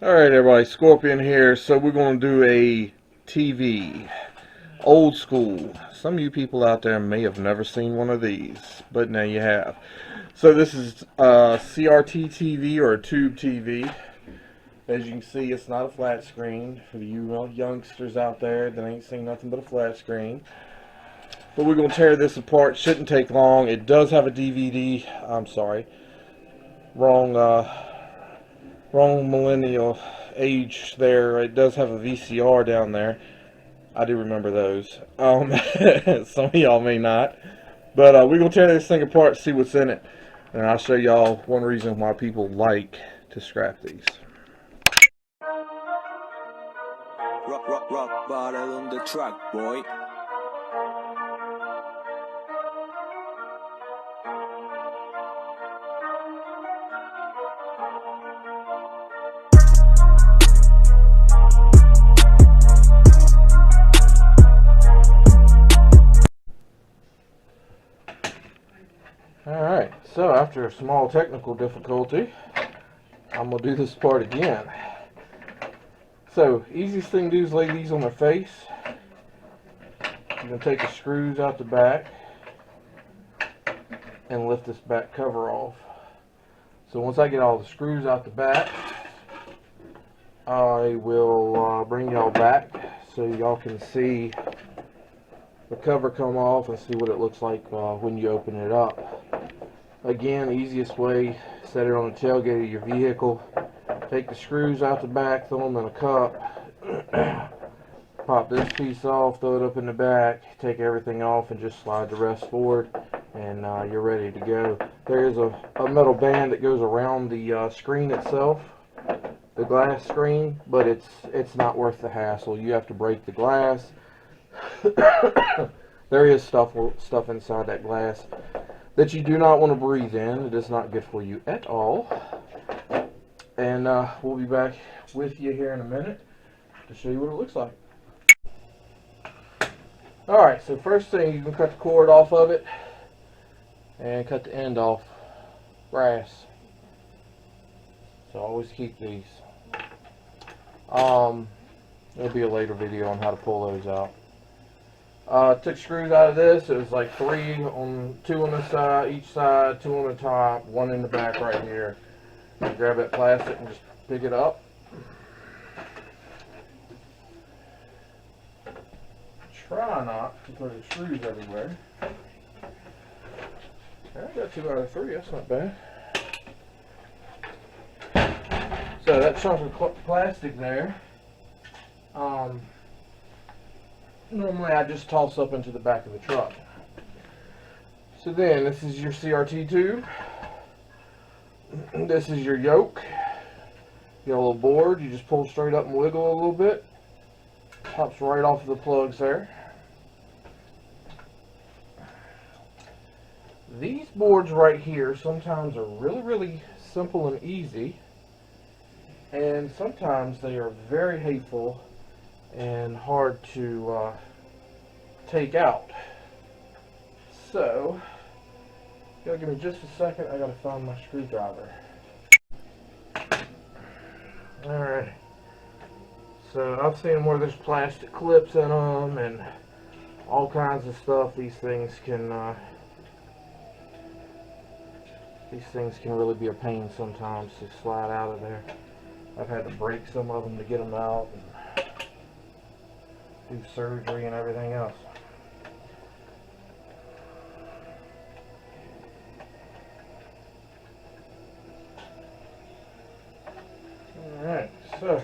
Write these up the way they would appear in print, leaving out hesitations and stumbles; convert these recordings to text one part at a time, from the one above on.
Alright everybody, Scorpion here. So we're going to do a TV. Old school. Some of you people out there may have never seen one of these, but now you have. So this is CRT TV or a tube TV. As you can see, it's not a flat screen. For you youngsters out there that ain't seen nothing but a flat screen. But we're going to tear this apart. Shouldn't take long. It does have a DVD. I'm sorry. Wrong millennial age there. It does have a VCR down there. I do remember those. Some of y'all may not. But we're going to tear this thing apart, see what's in it. And I'll show y'all one reason why people like to scrap these. Rock bottle on the track, boy. Alright, so after a small technical difficulty, I'm going to do this part again. So, easiest thing to do is lay these on their face. I'm going to take the screws out the back and lift this back cover off. So once I get all the screws out the back, I will bring y'all back so y'all can see the cover come off and see what it looks like when you open it up. Again, easiest way, set it on the tailgate of your vehicle, take the screws out the back, throw them in a cup, pop this piece off, throw it up in the back, take everything off and just slide the rest forward, and you're ready to go. There is a metal band that goes around the screen itself, the glass screen, but it's not worth the hassle. You have to break the glass. There is stuff inside that glass that you do not want to breathe in. It is not good for you at all. And we'll be back with you here in a minute to show you what it looks like. Alright, so first thing, you can cut the cord off of it and cut the end off. Brass. So always keep these. There'll be a later video on how to pull those out. Took screws out of this. It was like two on the side, each side, 2 on the top, 1 in the back right here. You grab that plastic and just pick it up. Try not to put the screws everywhere. I got 2 out of 3. That's not bad. So that chunk of plastic there. Normally I just toss up into the back of the truck. So then this is your CRT tube. This is your yoke. You got a little board. You just pull straight up and wiggle a little bit. Pops right off of the plugs there. These boards right here sometimes are really simple and easy. And sometimes they are very hateful and hard to take out. So, gotta give me just a second. I gotta find my screwdriver. Alright. So I've seen them where there's plastic clips in them and all kinds of stuff. These things can really be a pain sometimes to slide out of there. I've had to break some of them to get them out and do surgery and everything else. Alright, so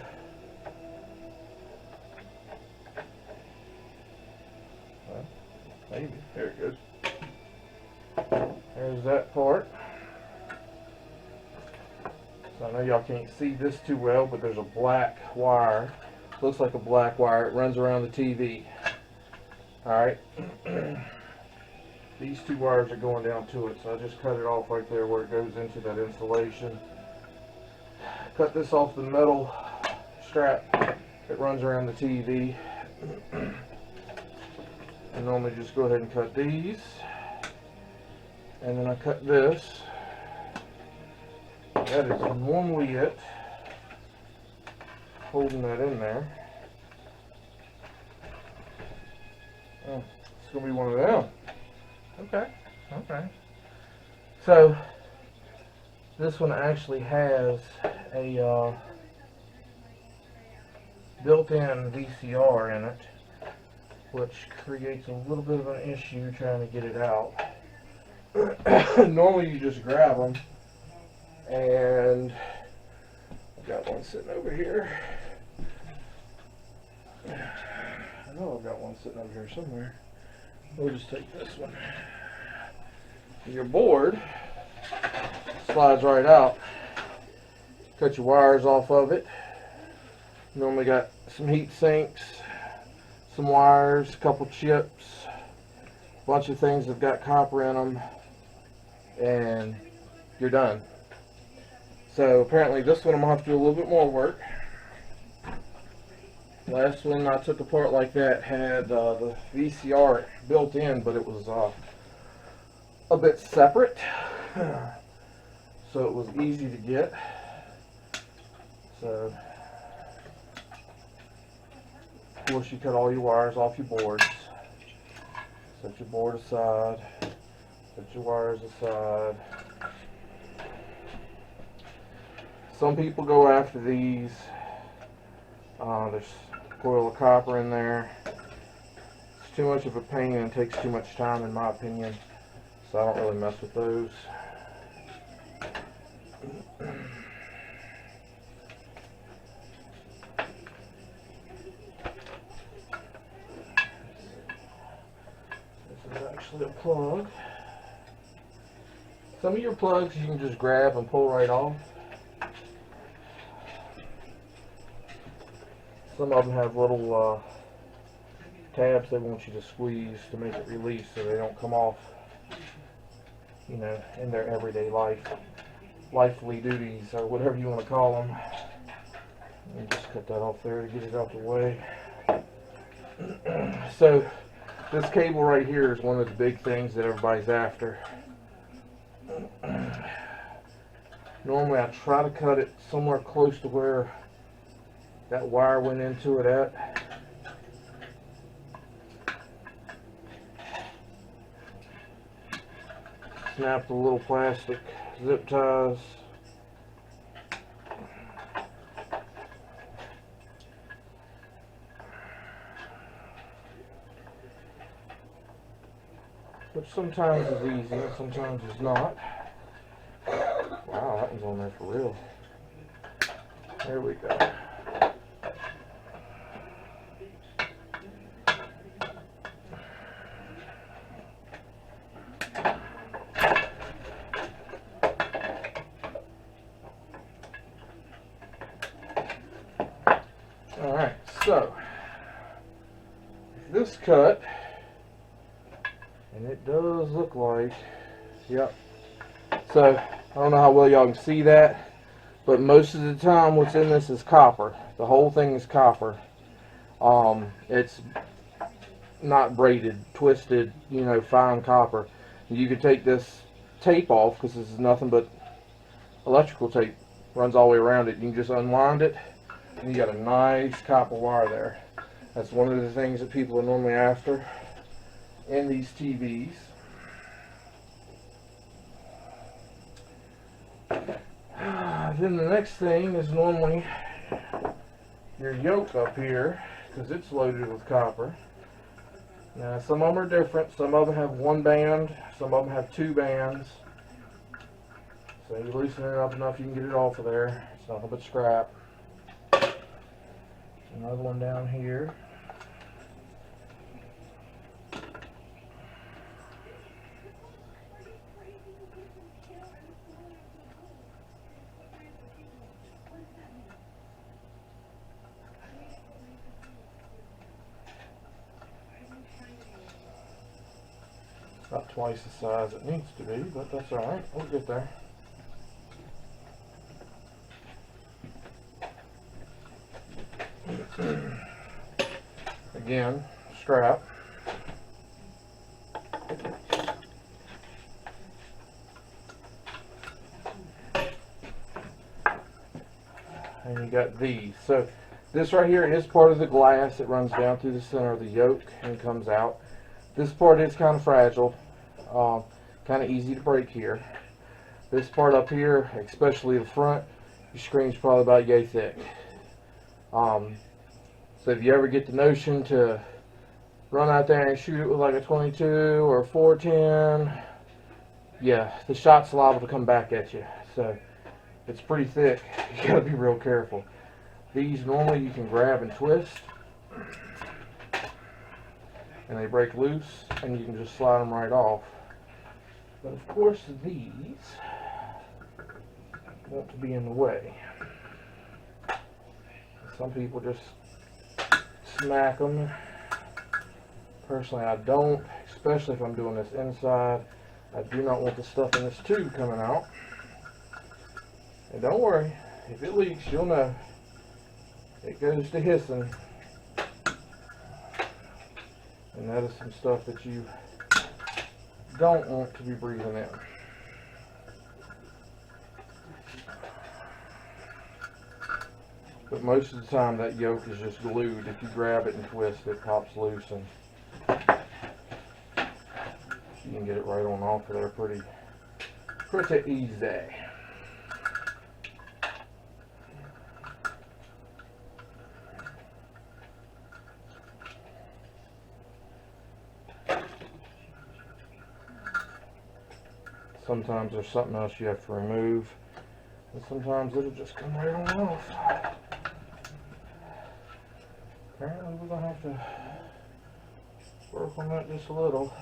well, maybe. There it goes. There's that part. So I know y'all can't see this too well, but there's a black wire. Looks like a black wire. It runs around the TV. Alright. These 2 wires are going down to it, so I just cut it off right there where it goes into that insulation. Cut this off the metal strap that runs around the TV. I normally just go ahead and cut these. And then I cut this. That is normally it. holding that in there. Oh, it's going to be one of them. Okay, okay. So, this one actually has a built-in VCR in it, which creates a little bit of an issue trying to get it out. Normally you just grab them, and I've got one sitting over here. I know I've got one sitting over here somewhere. We'll just take this one. Your board slides right out. Cut your wires off of it. Normally got some heat sinks, some wires, a couple chips, a bunch of things that got copper in them, and you're done. So apparently this one I'm going to have to do a little bit more work. Last one I took apart like that had the VCR built in, but it was a bit separate, so it was easy to get. So of course you cut all your wires off your boards. Set your board aside. Set your wires aside. Some people go after these. There's a coil of copper in there. It's too much of a pain and takes too much time in my opinion. So I don't really mess with those. This is actually a plug. Some of your plugs you can just grab and pull right off. Some of them have little tabs they want you to squeeze to make it release so they don't come off, you know, in their everyday lifely duties or whatever you want to call them. And just cut that off there to get it out the way. So this cable right here is one of the big things that everybody's after. Normally I try to cut it somewhere close to where that wire went into it at. Snap the little plastic zip ties. Which sometimes is easy and sometimes is not. Wow, that one's on there for real. There we go. Alright, so this cut, and it does look like, yep. So I don't know how well y'all can see that, but most of the time what's in this is copper. The whole thing is copper. It's not braided, twisted, you know, fine copper. You could take this tape off because this is nothing but electrical tape. Runs all the way around it. You can just unwind it and you got a nice copper wire there. That's one of the things that people are normally after in these TVs. Then the next thing is normally your yoke up here, because it's loaded with copper. Now some of them are different. Some of them have one band, some of them have two bands. So you loosen it up enough you can get it off of there. It's nothing but scrap. Another one down here. About twice the size it needs to be, but that's alright. We'll get there. Again, strap. And you got these. So This right here is part of the glass that runs down through the center of the yoke and comes out. This part is kind of fragile, kind of easy to break here. This part up here, especially the front, your screen's probably about yay thick. So if you ever get the notion to run out there and shoot it with like a 22 or a 410, yeah, the shot's liable to come back at you. So it's pretty thick. You gotta be real careful. These normally you can grab and twist, and they break loose, and you can just slide them right off. But of course these want to be in the way. Some people just smack them. Personally, I don't, especially if I'm doing this inside. I do not want the stuff in this tube coming out. And don't worry, if it leaks, you'll know. It goes to hissing. And that is some stuff that you don't want to be breathing in. But most of the time that yoke is just glued. If you grab it and twist, it pops loose, and you can get it right on off of there pretty easy. Sometimes there's something else you have to remove, and sometimes it'll just come right on off. Apparently we're going to have to work on that just a little.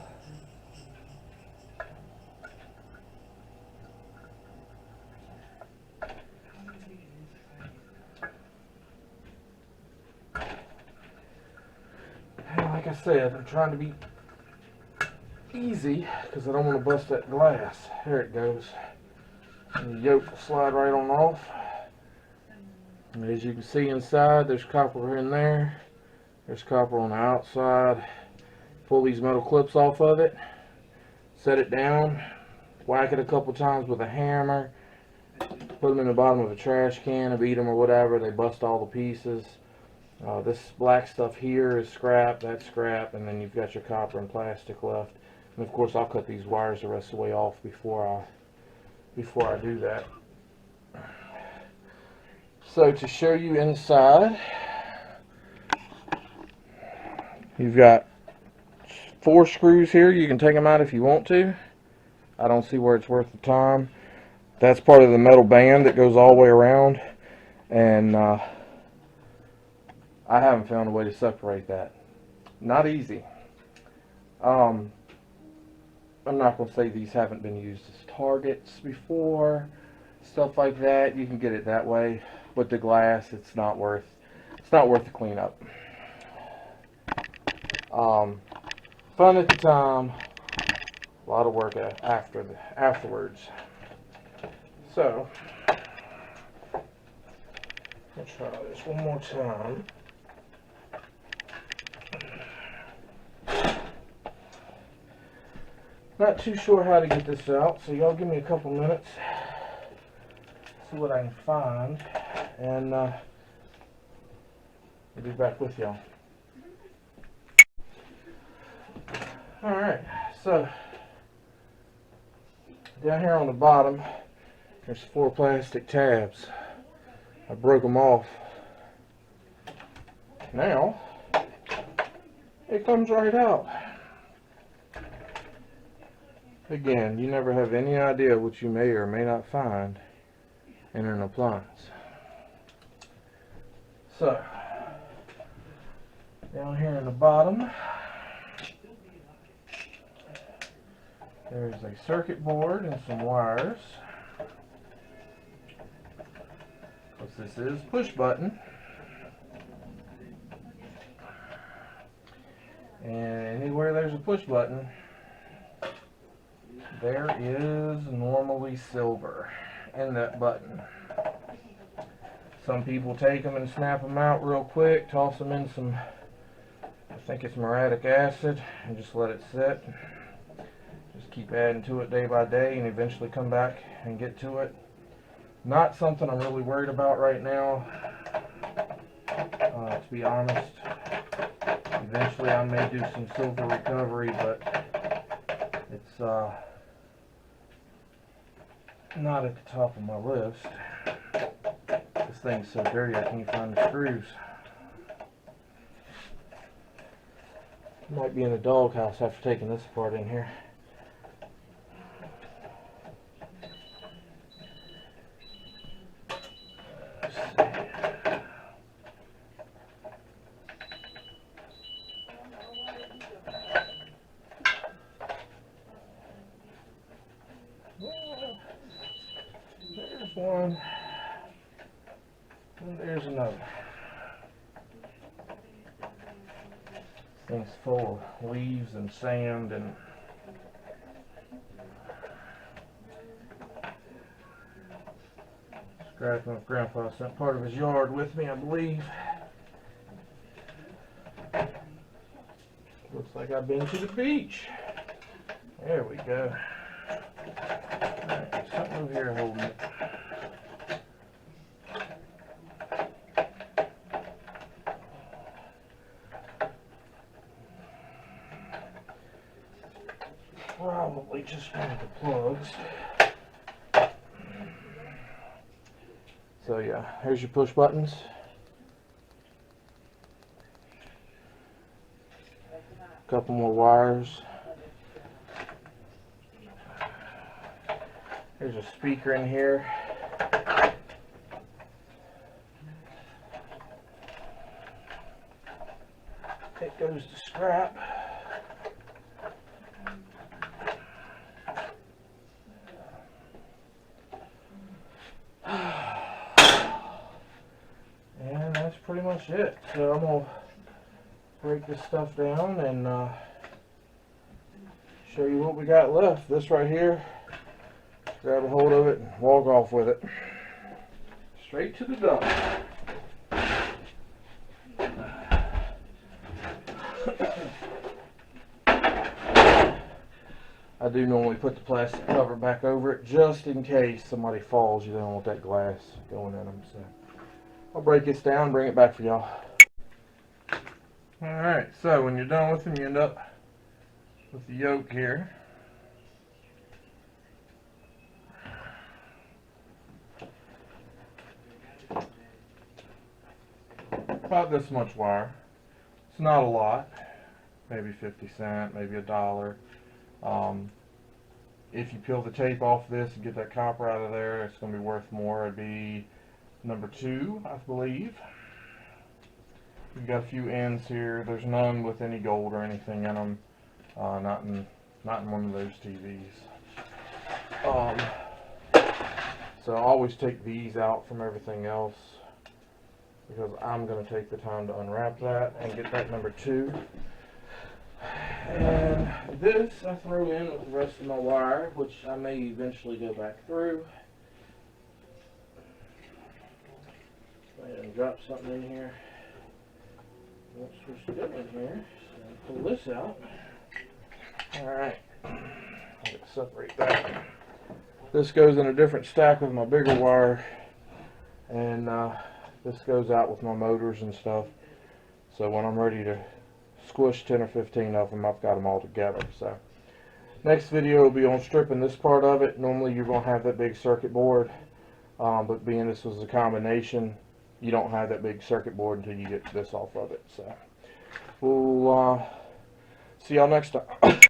And like I said, I'm trying to be easy because I don't want to bust that glass. There it goes. And the yoke will slide right on off. And as you can see inside, there's copper in there. There's copper on the outside. Pull these metal clips off of it. Set it down. Whack it a couple times with a hammer. Put them in the bottom of a trash can and beat them or whatever. They bust all the pieces. This black stuff here is scrap. That's scrap. And then you've got your copper and plastic left. And of course I'll cut these wires the rest of the way off before I do that. So to show you inside, you've got 4 screws here. You can take them out if you want to. I don't see where it's worth the time. That's part of the metal band that goes all the way around, and I haven't found a way to separate that. Not easy. I'm not going to say these haven't been used as targets before, stuff like that. You can get it that way. With the glass, it's not worth the cleanup. Fun at the time, a lot of work afterwards. So, let's try this one more time. Not too sure how to get this out, so y'all give me a couple minutes. See what I can find, and I'll be back with y'all. Alright, so down here on the bottom, there's 4 plastic tabs. I broke them off. Now, it comes right out. Again, you never have any idea what you may or may not find in an appliance. So, down here in the bottom, there's a circuit board and some wires. This is push button. And anywhere there's a push button, there is normally silver in that button. Some people take them and snap them out real quick, toss them in some, I think it's muriatic acid, and just let it sit. Just keep adding to it day by day and eventually come back and get to it. Not something I'm really worried about right now. To be honest, eventually I may do some silver recovery, but it's not at the top of my list. This thing's so dirty I can't find the screws. Might be in a doghouse after taking this apart in here. Let's see. Well, there's one, and there's another. Thing's full of leaves and sand and scratch. My grandpa sent part of his yard with me, I believe. Looks like I've been to the beach. There we go. Alright, something over here holding it. Probably just one of the plugs. So yeah, here's your push buttons. A couple more wires. There's a speaker in here. It goes to scrap. And that's pretty much it. So I'm going to break this stuff down and show you what we got left. This right here, grab a hold of it and walk off with it. Straight to the dump. I do normally put the plastic cover back over it just in case somebody falls. You don't want that glass going in them. So I'll break this down and bring it back for y'all. Alright, so when you're done with them, you end up with the yoke here. About this much wire. It's not a lot. Maybe 50 cents, maybe $1. If you peel the tape off this and get that copper out of there, it's going to be worth more. It'd be number 2, I believe. You've got a few ends here. There's none with any gold or anything in them. Not in one of those TVs. So I always take these out from everything else because I'm going to take the time to unwrap that and get that number 2. And this I throw in with the rest of my wire, which I may eventually go back through. Go ahead and drop something in here. Not supposed to go in here, so pull this out. Alright, I'll separate that. This goes in a different stack with my bigger wire, and this goes out with my motors and stuff. So when I'm ready to squish 10 or 15 of them, I've got them all together. So next video will be on stripping this part of it. Normally you're going to have that big circuit board, but being this was a combination, you don't have that big circuit board until you get this off of it. So we'll see y'all next time.